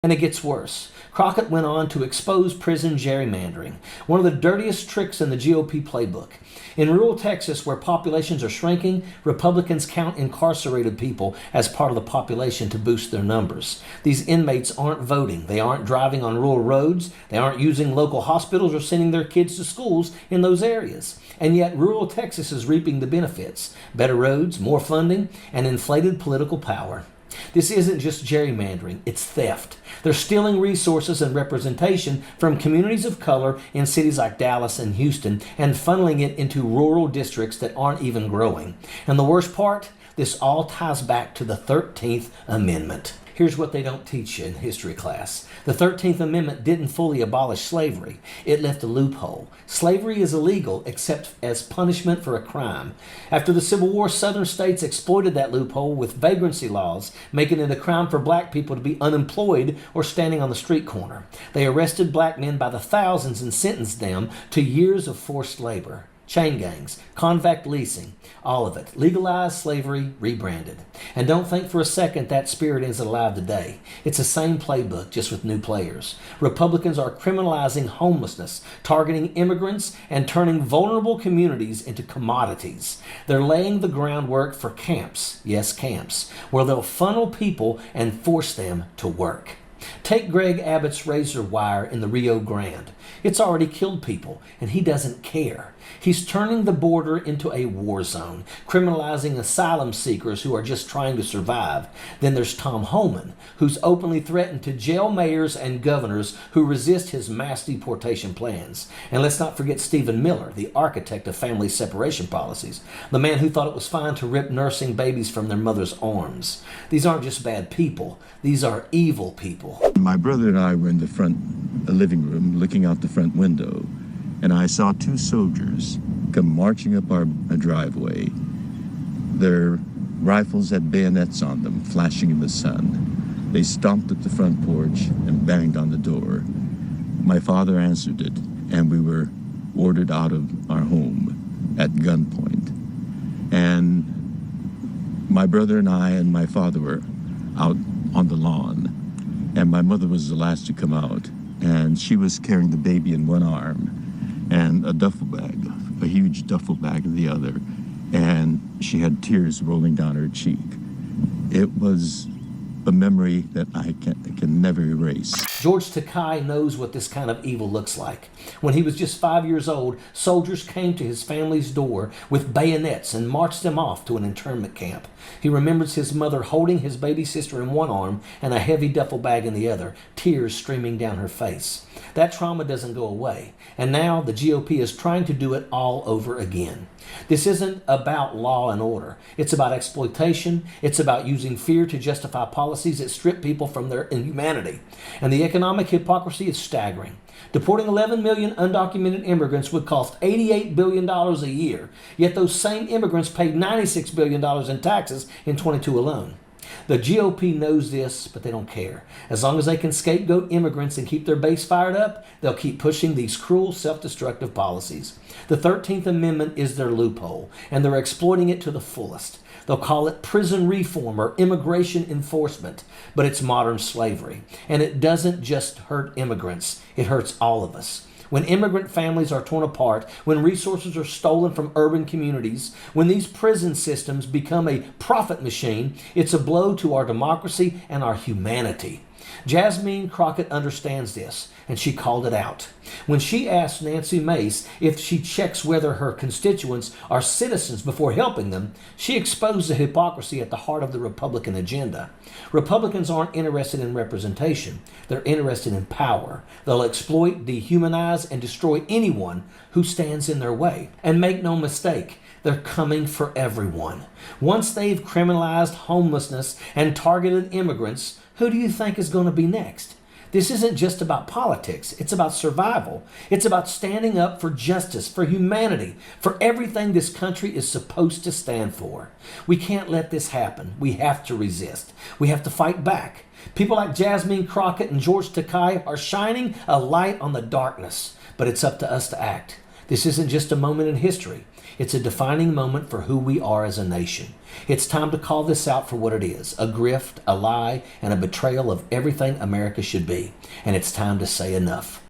And it gets worse. Crockett went on to expose prison gerrymandering, one of the dirtiest tricks in the GOP playbook. In rural Texas, where populations are shrinking, Republicans count incarcerated people as part of the population to boost their numbers. These inmates aren't voting. They aren't driving on rural roads. They aren't using local hospitals or sending their kids to schools in those areas. And yet rural Texas is reaping the benefits: better roads, more funding, and inflated political power. This isn't just gerrymandering, it's theft. They're stealing resources and representation from communities of color in cities like Dallas and Houston and funneling it into rural districts that aren't even growing. And the worst part, this all ties back to the 13th Amendment. Here's what they don't teach you in history class. The 13th Amendment didn't fully abolish slavery. It left a loophole. Slavery is illegal except as punishment for a crime. After the Civil War, southern states exploited that loophole with vagrancy laws, making it a crime for black people to be unemployed or standing on the street corner. They arrested black men by the thousands and sentenced them to years of forced labor. Chain gangs, convict leasing, all of it. Legalized slavery, rebranded. And don't think for a second that spirit is alive today. It's the same playbook, just with new players. Republicans are criminalizing homelessness, targeting immigrants, and turning vulnerable communities into commodities. They're laying the groundwork for camps, yes, camps, where they'll funnel people and force them to work. Take Greg Abbott's razor wire in the Rio Grande. It's already killed people, and he doesn't care. He's turning the border into a war zone, criminalizing asylum seekers who are just trying to survive. Then there's Tom Homan, who's openly threatened to jail mayors and governors who resist his mass deportation plans. And let's not forget Stephen Miller, the architect of family separation policies, the man who thought it was fine to rip nursing babies from their mother's arms. These aren't just bad people. These are evil people. My brother and I were in the front living room looking out the front window, and I saw two soldiers come marching up our driveway. Their rifles had bayonets on them, flashing in the sun. They stomped at the front porch and banged on the door. My father answered it, and we were ordered out of our home at gunpoint. And my brother and I and my father were out on the lawn, and my mother was the last to come out, and she was carrying the baby in one arm and a duffel bag, a huge duffel bag in the other, and she had tears rolling down her cheek. It was a memory that I can never erase. George Takei knows what this kind of evil looks like. When he was just 5 years old, soldiers came to his family's door with bayonets and marched him off to an internment camp. He remembers his mother holding his baby sister in one arm and a heavy duffel bag in the other, tears streaming down her face. That trauma doesn't go away, and now the GOP is trying to do it all over again. This isn't about law and order. It's about exploitation. It's about using fear to justify policies that strip people from their humanity. And the economic hypocrisy is staggering. Deporting 11 million undocumented immigrants would cost $88 billion a year, yet those same immigrants paid $96 billion in taxes in 22 alone. The GOP knows this, but they don't care. As long as they can scapegoat immigrants and keep their base fired up, they'll keep pushing these cruel, self-destructive policies. The 13th Amendment is their loophole, and they're exploiting it to the fullest. They'll call it prison reform or immigration enforcement, but it's modern slavery. And it doesn't just hurt immigrants, it hurts all of us. When immigrant families are torn apart, when resources are stolen from urban communities, when these prison systems become a profit machine, it's a blow to our democracy and our humanity. Jasmine Crockett understands this, and she called it out. When she asked Nancy Mace if she checks whether her constituents are citizens before helping them, she exposed the hypocrisy at the heart of the Republican agenda. Republicans aren't interested in representation. They're interested in power. They'll exploit, dehumanize, and destroy anyone who stands in their way. And make no mistake, they're coming for everyone. Once they've criminalized homelessness and targeted immigrants, who do you think is going to be next? This isn't just about politics. It's about survival. It's about standing up for justice, for humanity, for everything this country is supposed to stand for. We can't let this happen. We have to resist. We have to fight back. People like Jasmine Crockett and George Takei are shining a light on the darkness, but it's up to us to act. This isn't just a moment in history. It's a defining moment for who we are as a nation. It's time to call this out for what it is, a grift, a lie, and a betrayal of everything America should be. And it's time to say enough.